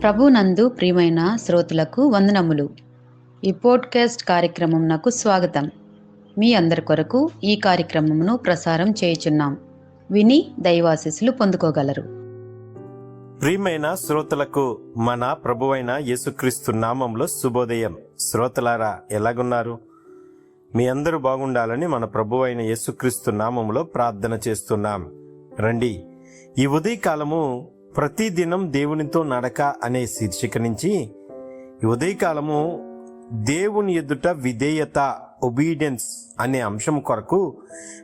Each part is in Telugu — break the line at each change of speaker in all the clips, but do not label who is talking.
ప్రభునందు ప్రియమైన శ్రోతలకు వందనములు. ఈ పోడ్కాస్ట్ కార్యక్రమం నాకు స్వాగతం. మీ అందరి కొరకు ఈ కార్యక్రమమును ప్రసారం చేయుచున్నాం. విని దైవాశీస్సులు పొందుకోగలరు.
ప్రియమైన శ్రోతలకు మన ప్రభువైన యేసుక్రీస్తు నామంలో శుభోదయం. శ్రోతలారా, ఎలాగున్నారు? మీ అందరూ బాగుండాలని మన ప్రభువైన యేసుక్రీస్తు నామంలో ప్రార్థన చేస్తున్నాం. రండి, ఈ ఉదయకాలము ప్రతిదినం దేవునితో నడక అనే శీర్షిక నుంచి ఈ ఉదయకాలము దేవుని ఎదుట విధేయత, ఒబీడియన్స్ అనే అంశం కొరకు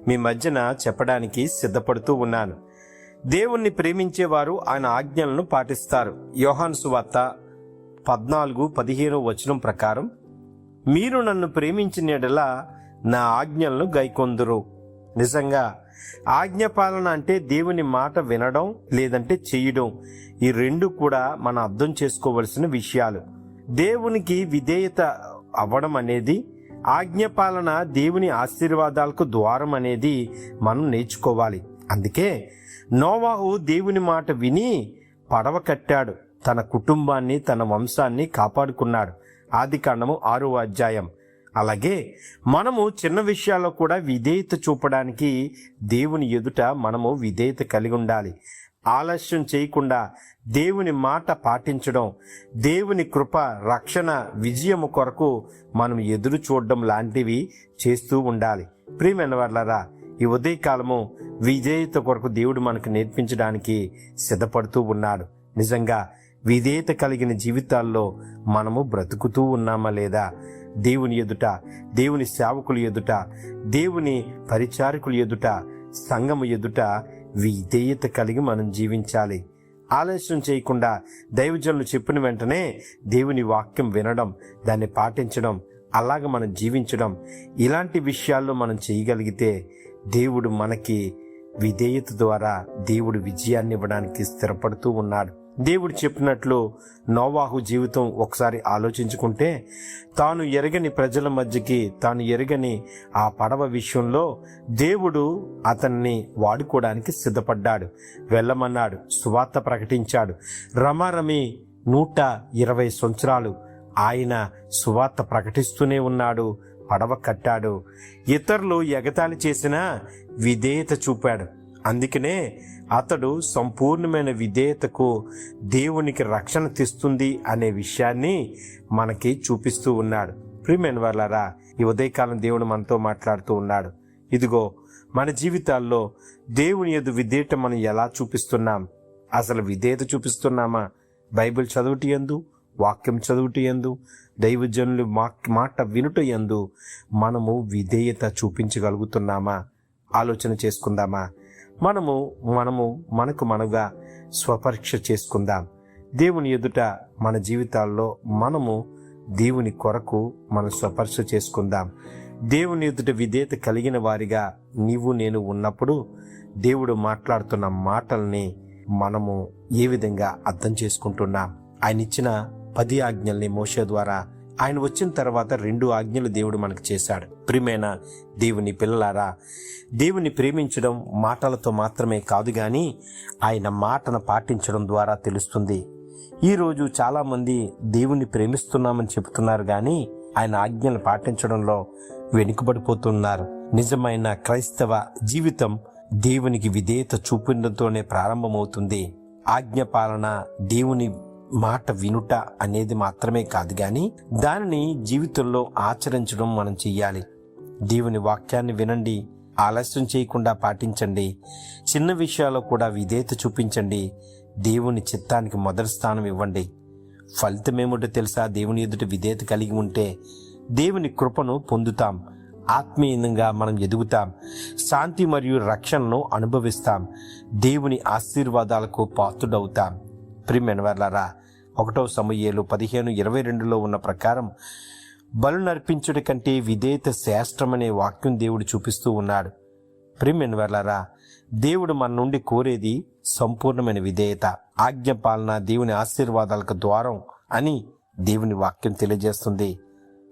మీ మధ్యన చెప్పడానికి సిద్ధపడుతూ ఉన్నాను. దేవుణ్ణి ప్రేమించేవారు ఆయన ఆజ్ఞలను పాటిస్తారు. యోహాను సువార్త 14:15 ప్రకారం, మీరు నన్ను ప్రేమించిన యెడల నా ఆజ్ఞలను గైకొందురు. నిజంగా ఆజ్ఞపాలన అంటే దేవుని మాట వినడం లేదంటే చేయడం. ఈ రెండు కూడా మనం అర్థం చేసుకోవలసిన విషయాలు. దేవునికి విధేయత అవ్వడం అనేది, ఆజ్ఞపాలన దేవుని ఆశీర్వాదాలకు ద్వారం అనేది మనం నేర్చుకోవాలి. అందుకే నోవాహు దేవుని మాట విని పడవ కట్టాడు. తన కుటుంబాన్ని, తన వంశాన్ని కాపాడుకున్నాడు. ఆదికాండము 6వ అధ్యాయం. అలాగే మనము చిన్న విషయాల్లో కూడా విధేయత చూపడానికి దేవుని ఎదుట మనము విధేయత కలిగి ఉండాలి. ఆలస్యం చేయకుండా దేవుని మాట పాటించడం, దేవుని కృప, రక్షణ, విజయము కొరకు మనం ఎదురు చూడడం లాంటివి చేస్తూ ఉండాలి. ప్రియమైన వారలారా, ఈ ఉదయకాలము విధేయత కొరకు దేవుడు మనకు నేర్పించడానికి సిద్ధపడుతూ ఉన్నాడు. నిజంగా విధేయత కలిగిన జీవితాల్లో మనము బ్రతుకుతూ ఉన్నామా లేదా? దేవుని ఎదుట, దేవుని సేవకుల ఎదుట, దేవుని పరిచారకుల ఎదుట, సంఘము ఎదుట విధేయత కలిగి మనం జీవించాలి. ఆలస్యం చేయకుండా దైవజనులు చెప్పిన వెంటనే దేవుని వాక్యం వినడం, దాన్ని పాటించడం, అలాగ మనం జీవించడం, ఇలాంటి విషయాల్లో మనం చేయగలిగితే దేవుడు మనకి విధేయత ద్వారా దేవుడు విజయాన్ని ఇవ్వడానికి స్థిరపడుతూ ఉన్నాడు. దేవుడు చెప్పినట్లు నోవాహు జీవితం ఒకసారి ఆలోచించుకుంటే, తాను ఎరగని ప్రజల మధ్యకి, తాను ఎరగని ఆ పడవ విషయంలో దేవుడు అతన్ని వాడుకోవడానికి సిద్ధపడ్డాడు. వెళ్ళమన్నాడు, సువార్త ప్రకటించాడు. రమారమి 120 సంవత్సరాలు ఆయన సువార్త ప్రకటిస్తూనే ఉన్నాడు. పడవ కట్టాడు. ఇతరులు ఎగతాళి చేసినా విధేయత చూపాడు. అందుకనే అతడు సంపూర్ణమైన విధేయతకు దేవునికి రక్షణ తెస్తుంది అనే విషయాన్ని మనకి చూపిస్తూ ఉన్నాడు. ప్రియమైన వారలారా, ఈ ఉదయకాలం దేవుడు మనతో మాట్లాడుతూ ఉన్నాడు. ఇదిగో, మన జీవితాల్లో దేవుని యందు విధేయత మనం ఎలా చూపిస్తున్నాం? అసలు విధేయత చూపిస్తున్నామా? బైబిల్ చదువుట యందు, వాక్యం చదువుట యందు, దైవజనులు మాట వినుట యందు మనము విధేయత చూపించగలుగుతున్నామా? ఆలోచన చేసుకుందామా? మనకు మనగా స్వపరీక్ష చేసుకుందాం. దేవుని ఎదుట మన జీవితాల్లో మనము దేవుని కొరకు మనం స్వపరీక్ష చేసుకుందాం. దేవుని ఎదుట విధేయత కలిగిన వారిగా నీవు నేను ఉన్నప్పుడు దేవుడు మాట్లాడుతున్న మాటల్ని మనము ఏ విధంగా అర్థం చేసుకుంటున్నాం? ఆయన ఇచ్చిన 10 ఆజ్ఞల్ని మోషే ద్వారా, ఆయన వచ్చిన తర్వాత 2 ఆజ్ఞలు దేవుడు మనకు చేశాడు. ప్రియమైన దేవుని పిల్లలారా, దేవుని ప్రేమించడం మాటలతో మాత్రమే కాదు గాని ఆయన మాటను పాటించడం ద్వారా తెలుస్తుంది. ఈరోజు చాలామంది దేవుని ప్రేమిస్తున్నామని చెబుతున్నారు కానీ ఆయన ఆజ్ఞలు పాటించడంలో వెనుకబడిపోతున్నారు. నిజమైన క్రైస్తవ జీవితం దేవునికి విధేయత చూపించడంతోనే ప్రారంభమవుతుంది. ఆజ్ఞ పాలన, దేవుని మాట వినుట అనేది మాత్రమే కాదు గాని దానిని జీవితంలో ఆచరించడం మనం చెయ్యాలి. దేవుని వాక్యాన్ని వినండి, ఆలస్యం చేయకుండా పాటించండి. చిన్న విషయాల్లో కూడా విధేయత చూపించండి. దేవుని చిత్తానికి మొదటి స్థానం ఇవ్వండి. ఫలితం ఏమిటో తెలుసా? దేవుని ఎదుట విధేయత కలిగి ఉంటే దేవుని కృపను పొందుతాం. ఆత్మీయంగా మనం ఎదుగుతాం. శాంతి మరియు రక్షణను అనుభవిస్తాం. దేవుని ఆశీర్వాదాలకు పాత్రుడవుతాం. ప్రియమైన వారలారా, 1 సమూయేలు 15:22 ఉన్న ప్రకారం బలు నర్పించుట కంటే విధేయత శ్రేష్టమనే వాక్యం దేవుడు చూపిస్తూ ఉన్నాడు. ప్రియమైన వారలారా, దేవుడు మన నుండి కోరేది సంపూర్ణమైన విధేయత. ఆజ్ఞ పాలన దేవుని ఆశీర్వాదాలకు ద్వారం అని దేవుని వాక్యం తెలియజేస్తుంది.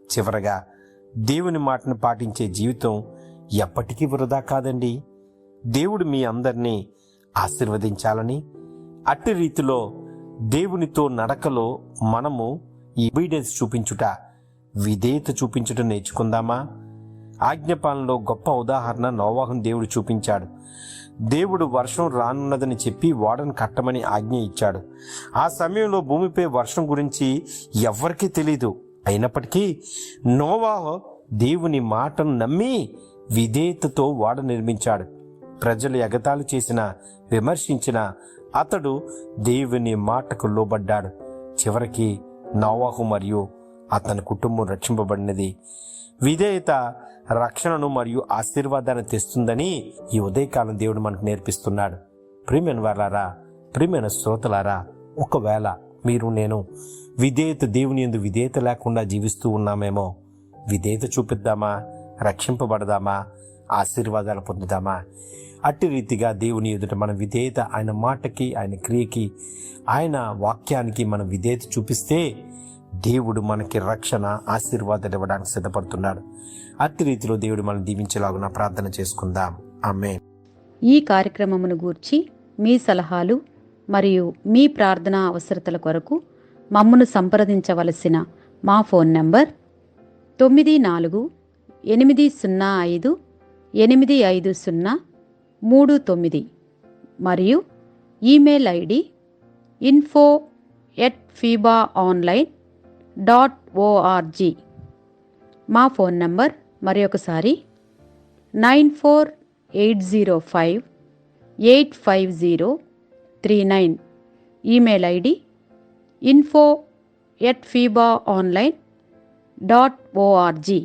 చివరగా దేవుని మాటను పాటించే జీవితం ఎప్పటికీ వృధా కాదండి. దేవుడు మీ అందరినీ ఆశీర్వదించాలని, అట్టి రీతిలో దేవునితో నడకలో మనము ఈ obedience చూపించుట, విధేయత చూపించుట నేర్చుకుందామా? ఆజ్ఞపాలనలో గొప్ప ఉదాహరణ నోవాహును దేవుడు చూపించాడు. దేవుడు వర్షం రానున్నదని చెప్పి ఓడను కట్టమని ఆజ్ఞ ఇచ్చాడు. ఆ సమయంలో భూమిపై వర్షం గురించి ఎవ్వరికీ తెలీదు. అయినప్పటికీ నోవాహు దేవుని మాటను నమ్మి విధేయతతో ఓడ నిర్మించాడు. ప్రజలు ఎగతాళి చేసిన, విమర్శించిన అతడు దేవుని మాటకు లోబడ్డాడు. చివరికి నోవాహు మరియు అతని కుటుంబం రక్షింపబడినది. విధేయత రక్షణను మరియు ఆశీర్వాదాన్ని తెస్తుందని ఈ ఉదయకాలం దేవుడు మనకు నేర్పిస్తున్నాడు. ప్రియమైన వారలారా, ప్రియమైన శ్రోతలారా, ఒకవేళ మీరు నేను దేవుని యందు విధేయత లేకుండా జీవిస్తూ ఉన్నామేమో. విధేయత చూపిద్దామా? రక్షింపబడదామా? ఆశీర్వాదాలు పొందుదామా? అట్టి రీతిగా దేవుని ఎదుట మన విధేయత, ఆయన మాటకి, ఆయన క్రియకి, ఆయన వాక్యానికి మనం విధేయత చూపిస్తే దేవుడు మనకి రక్షణ, ఆశీర్వాదాలు ఇవ్వడానికి సిద్ధపడుతున్నాడు. అట్టి రీతిలో దేవుడు మనం దీవించేలాగున ప్రార్థన చేసుకుందాం. ఆమేన్.
ఈ కార్యక్రమమును గూర్చి మీ సలహాలు మరియు మీ ప్రార్థనా అవసరతల కొరకు మమ్మను సంప్రదించవలసిన మా ఫోన్ నంబర్ 9485585039 మరియు ఈమెయిల్ ఐడి info@fibaonline.org. మా ఫోన్ నంబర్ మరొకసారి 9480585039. Email ID info@fibaonline.org.